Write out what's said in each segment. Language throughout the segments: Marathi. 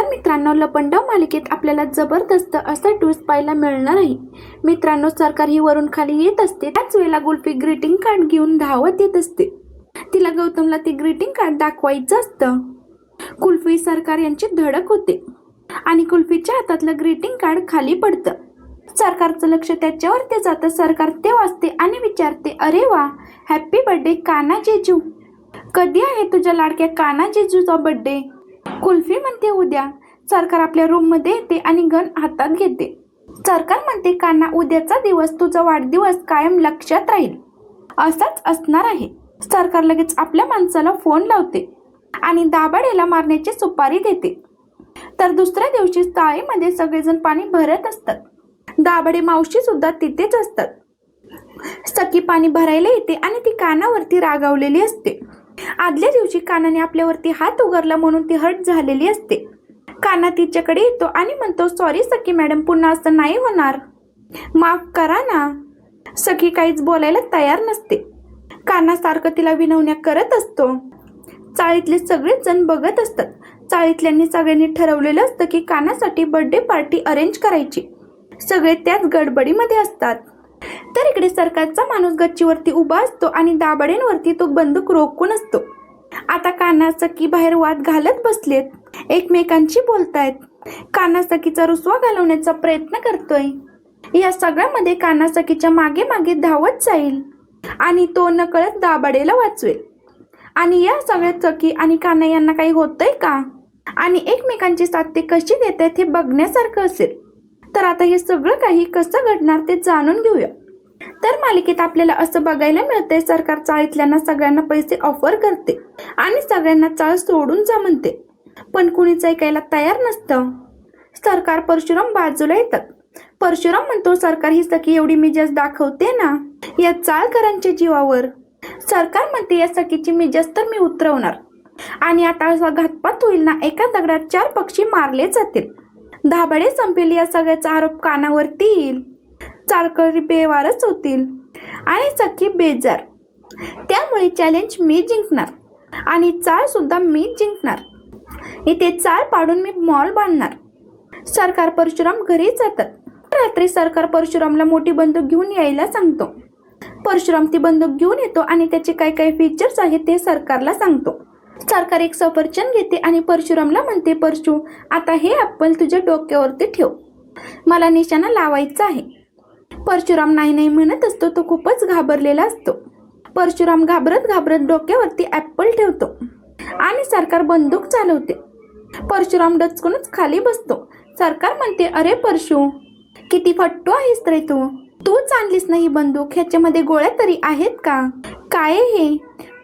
तर मित्रांनो, लपंडाव मालिकेत आपल्याला जबरदस्त असा ट्विस्ट पाहायला मिळणार आहे. मित्रांनो, सरकार ही वरून खाली येत असते. त्याच वेळेला कुल्फी ग्रीटिंग कार्ड घेऊन धावत येत असते. तिला गौतमला ते ग्रीटिंग कार्ड दाखवायचं असतं. कुल्फी सरकार यांची धडक होते आणि कुल्फीच्या हातातलं ग्रीटिंग कार्ड खाली पडतं. सरकारचं लक्ष त्याच्यावरती जातं. सरकार ते वाचते आणि विचारते, अरे वा, हॅपी बर्थडे कान्हा जेजू. कधी आहे तुझ्या लाडक्या कान्हा जेजूचा बर्थडे? कुल्फी म्हणते उद्या. सरकार आपल्या रूम मध्ये येते आणि गन हातात घेते. सरकार म्हणते, कान्हा, उद्याचा दिवस, तुझा वाढदिवस कायम लक्षात राहील. असाच असणार आहे. सरकार लगेच आपल्या माणसाला फोन लावते आणि दाभाडेला मारण्याची सुपारी देते. तर दुसऱ्या दिवशी चाळीमध्ये सगळेजण पाणी भरत असतात. दाभाडे मावशी सुद्धा तिथेच असतात. सखी पाणी भरायला येते आणि ती कान्हावरती रागावलेली असते. आदल्या दिवशी कान्हाने आपल्यावरती हात उगारला म्हणून ती हर्ट झालेली असते. कान्हा तिच्याकडे येतो आणि म्हणतो, सॉरी सखी मॅडम, पुन्हा असं नाही होणार, माफ करा ना. सखी काहीच बोलायला तयार नसते. कान्हा सारखं तिला विनवण्या करत असतो. चाळीतले सगळेच जण बघत असतात. चाळीतल्यांनी सगळ्यांनी ठरवलेलं असतं की कान्हासाठी बर्थडे पार्टी अरेंज करायची. सगळे त्याच गडबडीमध्ये असतात. तर इकडे सरकारचा माणूस गच्चीवरती उभा असतो आणि दाभाडेंवरती तो बंदूक रोखून असतो. आता कान्हा सखी बाहेर वाद घालत बसलेत, एकमेकांशी बोलतायत. कान्हा सखीचा रुसवा घालवण्याचा प्रयत्न करतोय. या सगळ्यामध्ये कान्हा सखीच्या मागे मागे धावत जाईल आणि तो नकळत दाभाडेला वाचवेल. आणि या सगळ्यात सखी आणि कान्हा यांना काही होतंय का आणि एकमेकांची साथ ते कशी देत आहेत हे बघण्यासारखं असेल. तर आता हे सगळं काही कसं घडणार ते जाणून घेऊया. तर मालिकेत आपल्याला असं बघायला मिळतंय, सरकार चाळीतल्यांना सगळ्यांना पैसे ऑफर करते आणि सगळ्यांना चाळ सोडून जा म्हणते, पण कुणीच ऐकायला तयार नसतं. सरकार परशुराम बाजूला येतात. परशुराम म्हणतो, सरकार ही सखी एवढी मिजाज दाखवते ना या चाळकरांच्या जीवावर. सरकार म्हणते, या सखीची मिजाज तर मी उतरवणार आणि आता असा घातपात होईल ना, एका दगडात 4 पक्षी मारले जातील. दाभाडे संपेल, या सगळ्याचा आरोप कानावरती येईल. चाळकरी बेवारच होतील आणि सखी बेजार. त्यामुळे चॅलेंज मी जिंकणार आणि चाळ सुद्धा मी जिंकणार. इथे चाळ पाडून मी मॉल बांधणार. सरकार परशुराम घरी जातात. रात्री सरकार परशुरामला मोठी बंदूक घेऊन यायला सांगतो. परशुराम ती बंदूक घेऊन येतो आणि त्याचे काय काय फीचर्स आहेत ते सरकारला सांगतो. सरकार एक सफरचंद घेते आणि परशुरामला म्हणते, परशु, आता हे ॲपल तुझ्या डोक्यावरती ठेव, मला निशाणा लावायचा आहे. परशुराम नाही नाही म्हणत असतो. तो खूपच घाबरलेला असतो. परशुराम घाबरत घाबरत डोक्यावरती ॲपल ठेवतो आणि सरकार बंदूक चालवते. परशुराम डचकूनच खाली बसतो. सरकार म्हणते, अरे परशु, किती फट्टू आहेस रे तूच आणलीस नाही बंदूक, ह्याच्यामध्ये गोळ्या तरी आहेत का? काय हे?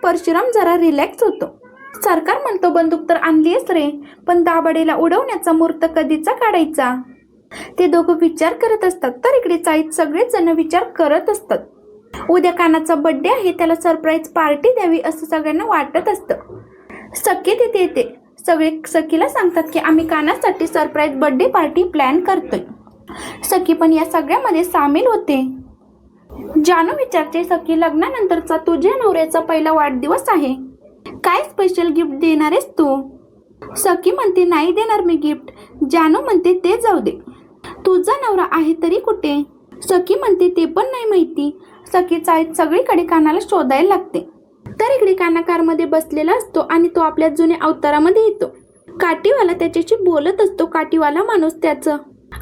परशुराम जरा रिलॅक्स होतो. सरकार म्हणतो, बंदूक तर आणलीस रे, पण दाभाडेला उडवण्याचा मुहूर्त कधीचा काढायचा? ते दोघं विचार करत असतात. तर इकडे चाळीत सगळेच जण विचार करत असतात. उद्या कान्हाचा बर्थडे आहे, त्याला सरप्राईज पार्टी द्यावी असं सगळ्यांना वाटत असतं. सखी तिथे येते. सगळे सखीला सांगतात की आम्ही कान्हासाठी सरप्राईज बर्थडे पार्टी प्लॅन करतोय. सखी पण या सगळ्यामध्ये सामील होते. जानू विचारते, सखी, लग्नानंतरचा तुझ्या नवऱ्याचा पहिला वाढदिवस आहे, काय स्पेशल गिफ्ट देणार आहेस तू? सखी म्हणते, नाही देणार मी गिफ्ट. जानू म्हणते, ते जाऊ दे, तुझा नवरा आहे तरी कुठे? सखी म्हणते, ते पण नाही माहिती. सखी चाळीत सगळीकडे कान्हाला शोधायला लागते. तर इकडे कान्हा कारमध्ये बसलेला असतो आणि तो आपल्या जुन्या अवतारामध्ये येतो. काठीवाला त्याच्याशी बोलत असतो. काठीवाला माणूस त्याचं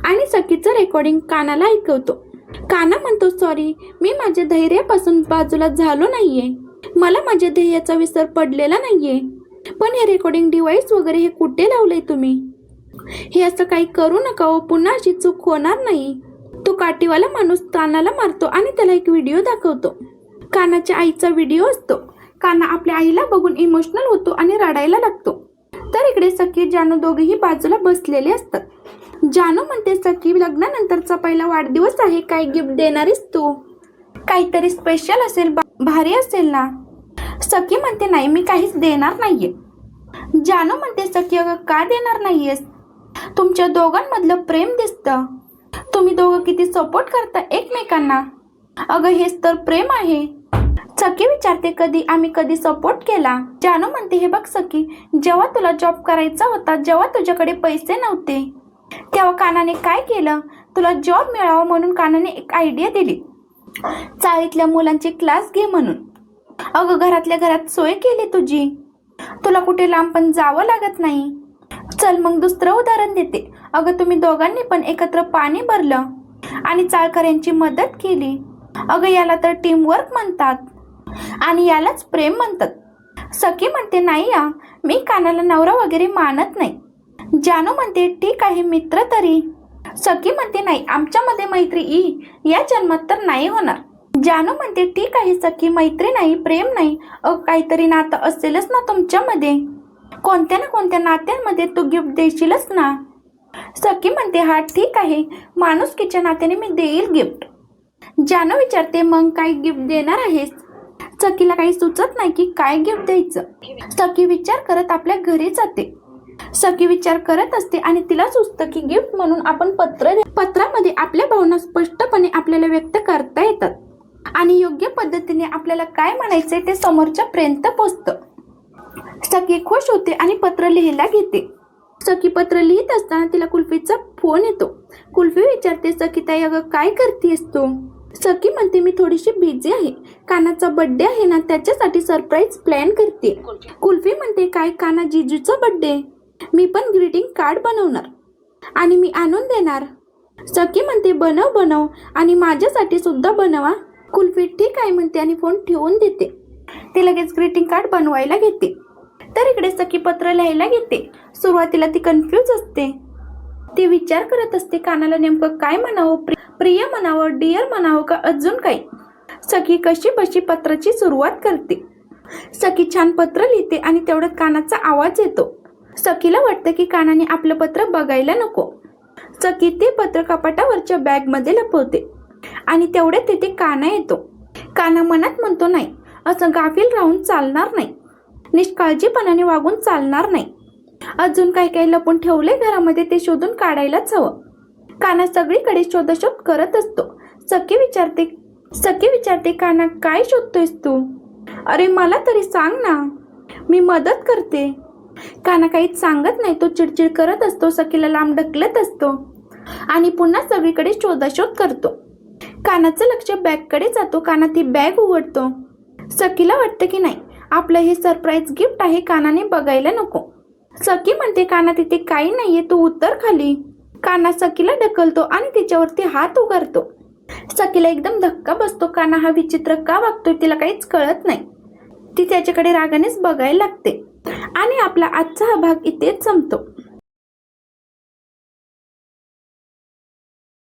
आणि सखीचं रेकॉर्डिंग कान्हाला ऐकवतो. कान्हा म्हणतो, सॉरी, मी माझ्या धैर्यापासून बाजूला झालो नाहीये, मला माझ्या ध्येयाचा विसर पडलेला नाहीये, पण हे रेकॉर्डिंग डिव्हाइस वगैरे हे कुठे लावलंय तुम्ही? हे असं काही करू नका हो, पुन्हा अशी चूक होणार नाही. तो काठीवाला माणूस कान्हाला मारतो आणि त्याला एक व्हिडिओ दाखवतो. कान्हाच्या आईचा व्हिडिओ असतो. कान्हा आपल्या आईला बघून इमोशनल होतो आणि रडायला लागतो. तर इकडे सखी जानू दोघेही बाजूला बसलेले असतात. जानू म्हणते, सखी, लग्नानंतरचा पहिला वाढदिवस आहे, काय गिफ्ट देणारीस तू? काहीतरी स्पेशल असेल, भारी असेल ना? सखी म्हणते, नाही, मी काहीच देणार नाहीये. जानू म्हणते, सखी, अगं का देणार नाहीयेस? तुमच्या दोघांमधलं प्रेम दिसतं. तुम्ही दोघं किती सपोर्ट करता एकमेकांना. अगं हेच तर प्रेम आहे. सखी विचारते कधी सपोर्ट केला. जानू म्हणते हे बघ सखी, जेव्हा तुला जॉब करायचा होता, जेव्हा तुझ्याकडे पैसे नव्हते, तेव्हा कानाने काय केलं, तुला जॉब मिळावा म्हणून कानाने एक आयडिया दिली. चाळीतल्या मुलांचे क्लास घे म्हणून. अगं घरातल्या घरात सोय केली तुझी, तुला कुठे लांब पण जावं लागत नाही. चल मग दुसरं उदाहरण देते. अगं तुम्ही दोघांनी पण एकत्र पाणी भरलं आणि चाळकऱ्यांची मदत केली. अगं याला तर टीमवर्क म्हणतात आणि यालाच प्रेम म्हणतात. सखी म्हणते नाही या, मी कानाला नवरा वगैरे मानत नाही. जानू म्हणते ठीक आहे मित्र तरी. सखी म्हणते नाही, आमच्यामध्ये मैत्री या जन्मात तर नाही होणार. जानू म्हणते ठीक आहे सखी, मैत्री नाही, प्रेम नाही, काहीतरी नातं असेलच ना तुमच्यामध्ये. कोणत्या ना कोणत्या नात्यांमध्ये तू गिफ्ट देशीलच ना. सखी म्हणते हा ठीक आहे, माणुसकीच्या नात्याने मी देईल गिफ्ट. जानू विचारते मग काय गिफ्ट देणार आहेस. सखीला काही सुचत नाही की काय गिफ्ट द्यायचं. सखी विचार करत आपल्या घरी जाते. सखी विचार करत असते आणि तिला सुचतं की गिफ्ट म्हणून आपण पत्रामध्ये आपल्या भावना स्पष्टपणे आपल्याला व्यक्त करता येतात आणि योग्य पद्धतीने आपल्याला काय म्हणायचंय ते समोरच्यापर्यंत पोचतं. सखी खुश होते आणि पत्र लिहायला घेते. सखी पत्र लिहित असताना तिला कुल्फीचा फोन येतो. कुल्फी विचारते सखी ताई अगं काय करतेस तू. सखी म्हणते मी थोडीशी बिझी आहे, कानाचा बर्थडे आहे ना, त्याच्यासाठी सरप्राईज प्लॅन करते. कुल्फी म्हणते काय काना जिजूचा बर्थडे, मी पण ग्रीटिंग कार्ड बनवणार आणि मी आणून देणार. सखी म्हणते बनव आणि माझ्यासाठी सुद्धा बनवा. कुल्फी ठीक आहे म्हणते आणि फोन ठेवून देते. ती लगेच ग्रीटिंग कार्ड बनवायला घेते. तर इकडे सखी पत्र लिहायला घेते. सुरुवातीला ती कन्फ्यूज असते. ती विचार करत असते कानाला नेमकं काय म्हणावं, प्रिय म्हणावं, डिअर म्हणावं का अजून काही. सखी कशी बशी पत्राची सुरुवात करते. सखी छान पत्र लिहिते आणि तेवढ्यात कानाचा आवाज येतो. सखीला वाटतं की कानाने आपलं पत्र बघायला नको. सखी ते पत्र कपाटावरच्या बॅगमध्ये लपवते आणि तेवढ्यात तिथे काना येतो. काना मनात म्हणतो नाही, असं गाफील राहून चालणार नाही, निष्काळजीपणाने वागून चालणार नाही. अजून काही लपून ठेवले घरामध्ये ते शोधून काढायलाच हवं. काना सगळीकडे शोधाशोध करत असतो. सखी विचारते काना काय शोधतोयस तू. अरे मला तरी सांग ना, मी मदत करते. काना काहीच सांगत नाही. तो चिडचिड करत असतो, सखीला लांब ढकलत असतो आणि पुन्हा सगळीकडे शोधाशोध करतो. कानाचं लक्ष बॅगकडे जातो. काना ती बॅग उघडतो. सखीला वाटतं की नाही, आपलं हे सरप्राईज गिफ्ट आहे, कानाने बघायला नको. सखी म्हणते काना तिथे काही नाहीये, तू उतर खाली. काना सखीला ढकलतो आणि तिच्यावरती हात उगारतो. सखीला एकदम धक्का बसतो. काना हा विचित्र का वागतोय तिला काहीच कळत नाही. ती त्याच्याकडे रागानेच बघायला लागते आणि आपला आजचा हा भाग इथेच संपतो.